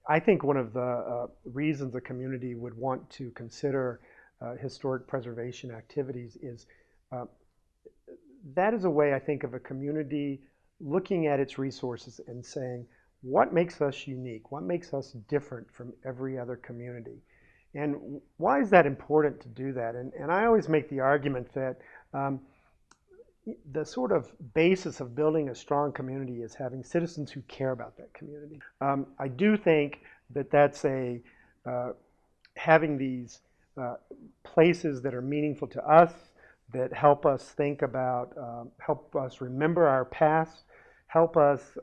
I think one of the reasons a community would want to consider historic preservation activities is uh, that is a way I think of a community looking at its resources and saying, what makes us unique? What makes us different from every other community? And why is that important to do that? And I always make the argument that um, the sort of basis of building a strong community is having citizens who care about that community. I do think that that's uh, having these uh, places that are meaningful to us, that help us think about, help us remember our past, help us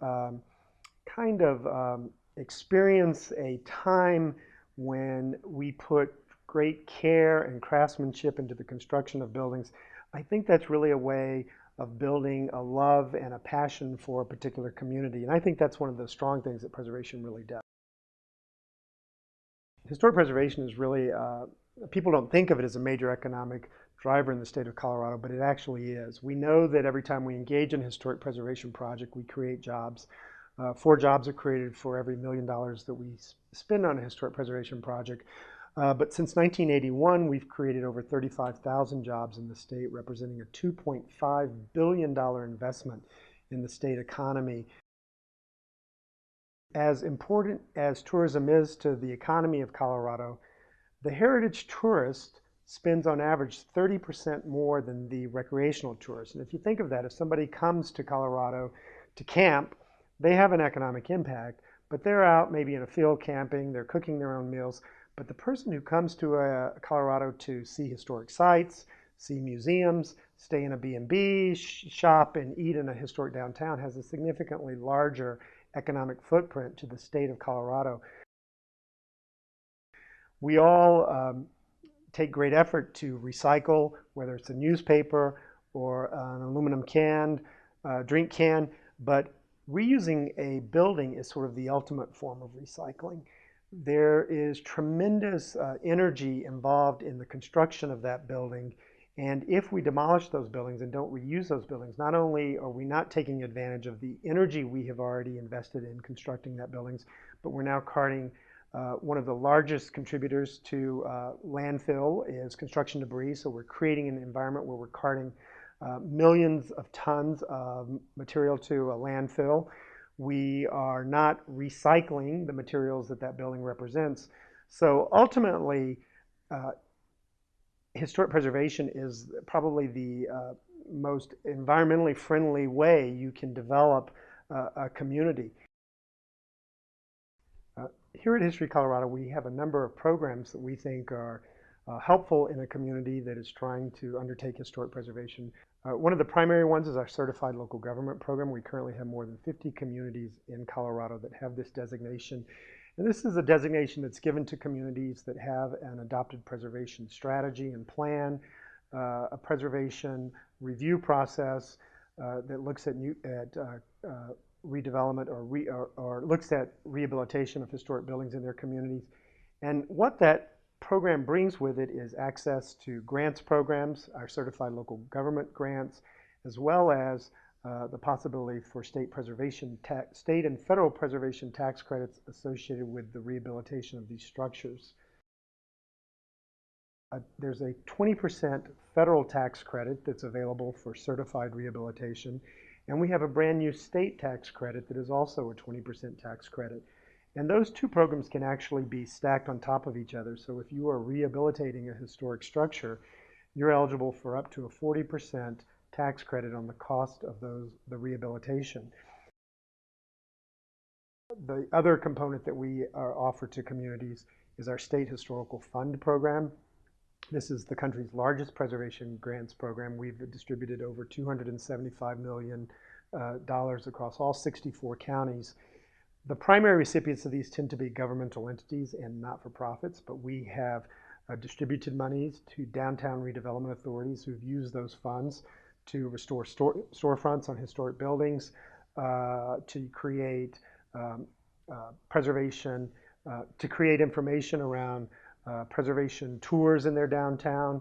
kind of experience a time when we put great care and craftsmanship into the construction of buildings. I think that's really a way of building a love and a passion for a particular community. And I think that's one of the strong things that preservation really does. Historic preservation is really, people don't think of it as a major economic driver in the state of Colorado, but it actually is. We know that every time we engage in a historic preservation project, we create jobs. 4 jobs are created for every $1 million that we spend on a historic preservation project. But since 1981, we've created over 35,000 jobs in the state, representing a $2.5 billion investment in the state economy. As important as tourism is to the economy of Colorado, the heritage tourist spends on average 30% more than the recreational tourist. And if you think of that, if somebody comes to Colorado to camp, they have an economic impact, but they're out maybe in a field camping, they're cooking their own meals. But the person who comes to Colorado to see historic sites, see museums, stay in a B&B, shop and eat in a historic downtown has a significantly larger economic footprint to the state of Colorado. We all take great effort to recycle, whether it's a newspaper or an aluminum can, drink can, but reusing a building is sort of the ultimate form of recycling. There is tremendous energy involved in the construction of that building. And if we demolish those buildings and don't reuse those buildings, not only are we not taking advantage of the energy we have already invested in constructing that buildings, but we're now carting one of the largest contributors to landfill is construction debris. So we're creating an environment where we're carting millions of tons of material to a landfill. We are not recycling the materials that that building represents. So ultimately, historic preservation is probably the most environmentally friendly way you can develop a community. Here at History Colorado, we have a number of programs that we think are helpful in a community that is trying to undertake historic preservation. One of the primary ones is our Certified Local Government Program. We currently have more than 50 communities in Colorado that have this designation. And this is a designation that's given to communities that have an adopted preservation strategy and plan, a preservation review process that looks at redevelopment or looks at rehabilitation of historic buildings in their communities. And what that program brings with it is access to grants programs, our certified local government grants, as well as the possibility for state and federal preservation tax credits associated with the rehabilitation of these structures. There's a 20% federal tax credit that's available for certified rehabilitation, and we have a brand new state tax credit that is also a 20% tax credit. And those two programs can actually be stacked on top of each other. So if you are rehabilitating a historic structure, you're eligible for up to a 40% tax credit on the cost of the rehabilitation. The other component that we offer to communities is our State Historical Fund program. This is the country's largest preservation grants program. We've distributed over $275 million across all 64 counties. The primary recipients of these tend to be governmental entities and not-for-profits, but we have distributed monies to downtown redevelopment authorities who've used those funds to restore storefronts on historic buildings, to create to create information around preservation tours in their downtown,